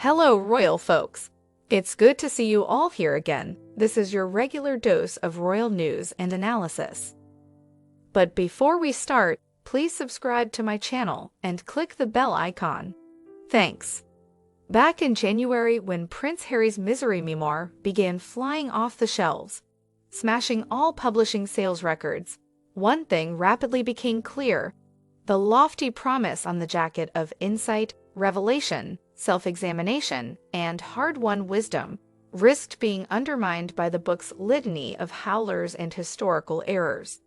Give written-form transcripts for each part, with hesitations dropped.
Hello, royal folks. It's good to see you all here again. This is your regular dose of royal news and analysis. But before we start, please subscribe to my channel and click the bell icon. Thanks. Back in January, when Prince Harry's Misery memoir began flying off the shelves, smashing all publishing sales records, one thing rapidly became clear: the lofty promise on the jacket of insight, revelation, self-examination, and hard-won wisdom risked being undermined by the book's litany of howlers and historical errors.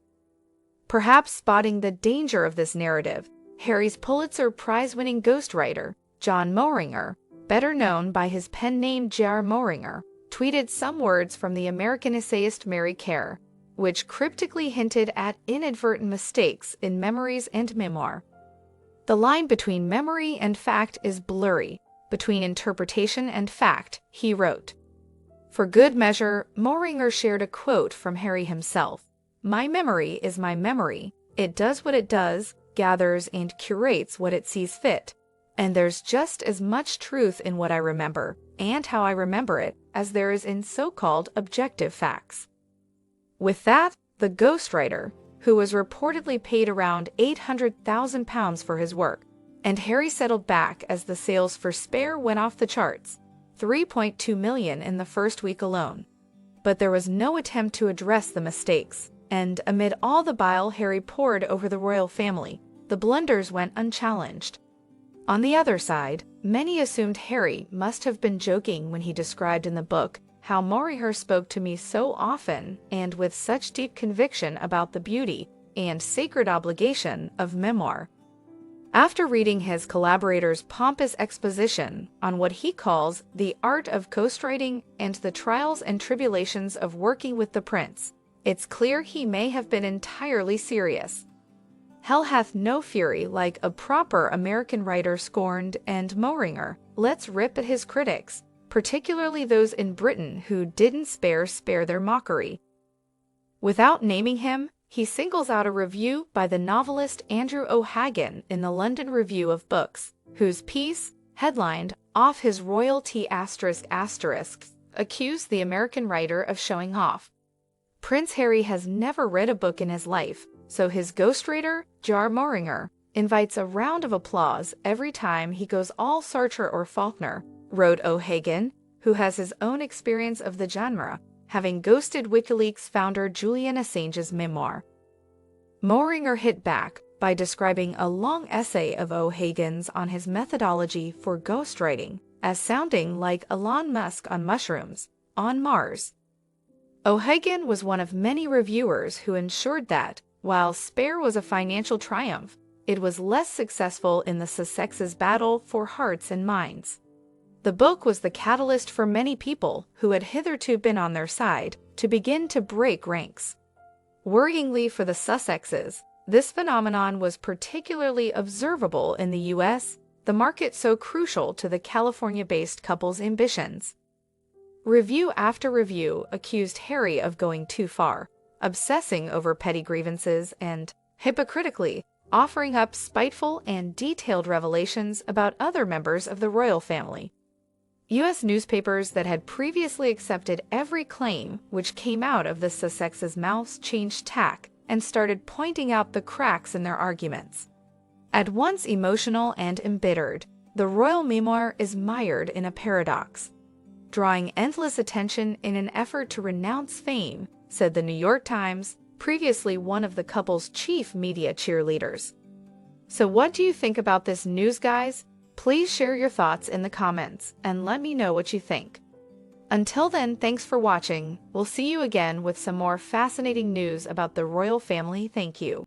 Perhaps spotting the danger of this narrative, Harry's Pulitzer Prize-winning ghostwriter, John Moehringer, better known by his pen name J.R. Moehringer, tweeted some words from the American essayist Mary Kerr, which cryptically hinted at inadvertent mistakes in memories and memoir. The line between memory and fact is blurry. Between interpretation and fact, he wrote. For good measure, Moehringer shared a quote from Harry himself. "My memory is my memory. It does what it does, gathers and curates what it sees fit. And there's just as much truth in what I remember, and how I remember it, as there is in so-called objective facts." With that, the ghostwriter, who was reportedly paid around £800,000 for his work, and Harry settled back as the sales for Spare went off the charts, 3.2 million in the first week alone. But there was no attempt to address the mistakes, and amid all the bile Harry poured over the royal family, the blunders went unchallenged. On the other side, many assumed Harry must have been joking when he described in the book how Moehringer spoke to me so often and with such deep conviction about the beauty and sacred obligation of memoir. After reading his collaborator's pompous exposition on what he calls the art of ghostwriting and the trials and tribulations of working with the prince, it's clear he may have been entirely serious. Hell hath no fury like a proper American writer scorned, and Moehringer lets rip at his critics, particularly those in Britain who didn't spare their mockery. Without naming him, he singles out a review by the novelist Andrew O'Hagan in the London Review of Books, whose piece, headlined "Off His Royalty*", accused the American writer of showing off. Prince Harry has never read a book in his life, so his ghostwriter, J.R. Moehringer, invites a round of applause every time he goes all Sartre or Faulkner, wrote O'Hagan, who has his own experience of the genre, having ghosted WikiLeaks founder Julian Assange's memoir. Moehringer hit back by describing a long essay of O'Hagan's on his methodology for ghostwriting as sounding like Elon Musk on mushrooms, on Mars. O'Hagan was one of many reviewers who ensured that, while Spare was a financial triumph, it was less successful in the Sussex's battle for hearts and minds. The book was the catalyst for many people who had hitherto been on their side to begin to break ranks. Worryingly for the Sussexes, this phenomenon was particularly observable in the U.S., the market so crucial to the California-based couple's ambitions. Review after review accused Harry of going too far, obsessing over petty grievances and, hypocritically, offering up spiteful and detailed revelations about other members of the royal family. U.S. newspapers that had previously accepted every claim which came out of the Sussexes' mouths changed tack and started pointing out the cracks in their arguments. At once emotional and embittered, the royal memoir is mired in a paradox. Drawing endless attention in an effort to renounce fame, said the New York Times, previously one of the couple's chief media cheerleaders. So what do you think about this news, guys? Please share your thoughts in the comments and let me know what you think. Until then, thanks for watching. We'll see you again with some more fascinating news about the royal family. Thank you.